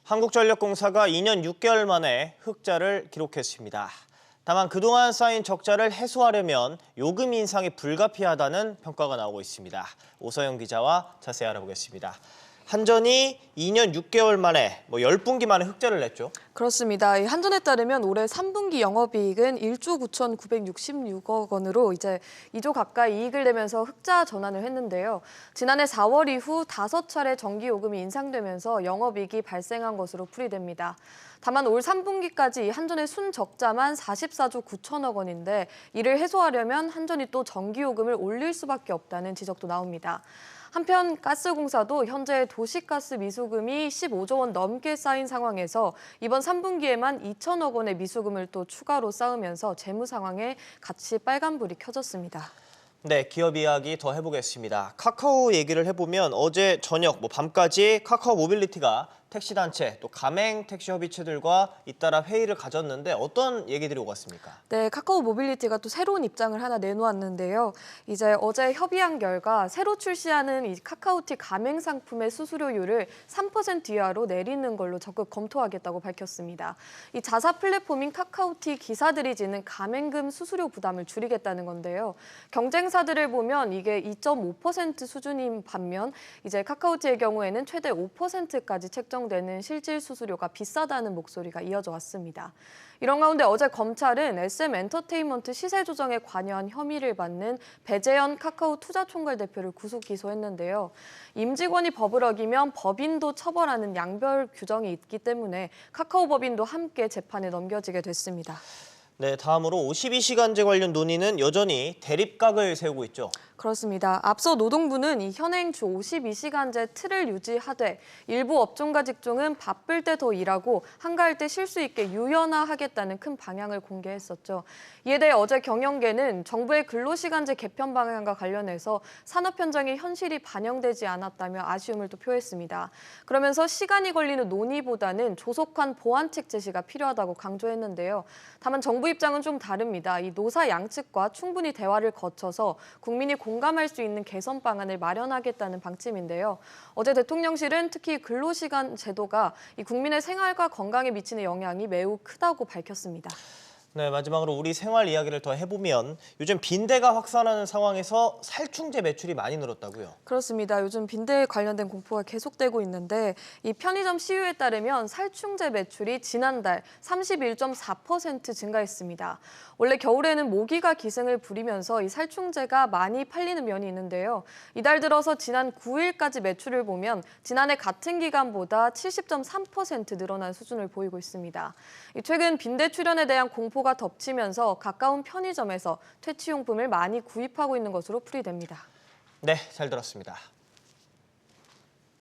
한국전력공사가 2년 6개월 만에 흑자를 기록했습니다. 다만 그동안 쌓인 적자를 해소하려면 요금 인상이 불가피하다는 평가가 나오고 있습니다. 오서영 기자와 자세히 알아보겠습니다. 한전이 2년 6개월 만에 10분기 만에 흑자를 냈죠. 그렇습니다. 한전에 따르면 올해 3분기 영업이익은 1조 9,966억 원으로 이제 2조 가까이 이익을 내면서 흑자 전환을 했는데요. 지난해 4월 이후 5차례 전기요금이 인상되면서 영업이익이 발생한 것으로 풀이됩니다. 다만 올 3분기까지 한전의 순적자만 44조 9천억 원인데 이를 해소하려면 한전이 또 전기요금을 올릴 수밖에 없다는 지적도 나옵니다. 한편 가스공사도 현재 도시가스 미수금이 15조 원 넘게 쌓인 상황에서 이번 3분기에만 2천억 원의 미수금을 또 추가로 쌓으면서 재무 상황에 같이 빨간불이 켜졌습니다. 네, 기업 이야기 더 해보겠습니다. 카카오 얘기를 해보면 어제 저녁 밤까지 카카오 모빌리티가 택시단체 또 가맹 택시협의체들과 잇따라 회의를 가졌는데 어떤 얘기들이 오갔습니까? 네, 카카오 모빌리티가 또 새로운 입장을 하나 내놓았는데요. 이제 어제 협의한 결과 새로 출시하는 이 카카오티 가맹 상품의 수수료율을 3% 이하로 내리는 걸로 적극 검토하겠다고 밝혔습니다. 이 자사 플랫폼인 카카오티 기사들이 지는 가맹금 수수료 부담을 줄이겠다는 건데요. 경쟁사들을 보면 이게 2.5% 수준인 반면 이제 카카오티의 경우에는 최대 5%까지 책정되는 실질 수수료가 비싸다는 목소리가 이어져 왔습니다. 이런 가운데 어제 검찰은 SM엔터테인먼트 시세 조정에 관여한 혐의를 받는 배재현 카카오 투자총괄 대표를 구속 기소했는데요. 임직원이 법을 어기면 법인도 처벌하는 양별 규정이 있기 때문에 카카오 법인도 함께 재판에 넘겨지게 됐습니다. 네, 다음으로 52시간제 관련 논의는 여전히 대립각을 세우고 있죠. 그렇습니다. 앞서 노동부는 이 현행 주 52시간제 틀을 유지하되 일부 업종과 직종은 바쁠 때 더 일하고 한가할 때 쉴 수 있게 유연화하겠다는 큰 방향을 공개했었죠. 이에 대해 어제 경영계는 정부의 근로시간제 개편 방향과 관련해서 산업 현장의 현실이 반영되지 않았다며 아쉬움을 또 표했습니다. 그러면서 시간이 걸리는 논의보다는 조속한 보완책 제시가 필요하다고 강조했는데요. 다만 정부 입장은 좀 다릅니다. 이 노사 양측과 충분히 대화를 거쳐서 국민이 공감할 수 있는 개선 방안을 마련하겠다는 방침인데요. 어제 대통령실은 특히 근로시간 제도가 이 국민의 생활과 건강에 미치는 영향이 매우 크다고 밝혔습니다. 네, 마지막으로 우리 생활 이야기를 더 해보면 요즘 빈대가 확산하는 상황에서 살충제 매출이 많이 늘었다고요? 그렇습니다. 요즘 빈대에 관련된 공포가 계속되고 있는데 이 편의점 CU에 따르면 살충제 매출이 지난달 31.4% 증가했습니다. 원래 겨울에는 모기가 기승을 부리면서 이 살충제가 많이 팔리는 면이 있는데요. 이달 들어서 지난 9일까지 매출을 보면 지난해 같은 기간보다 70.3% 늘어난 수준을 보이고 있습니다. 최근 빈대 출현에 대한 공포가 덮치면서 가까운 편의점에서 퇴치용품을 많이 구입하고 있는 것으로 풀이됩니다. 네, 잘 들었습니다.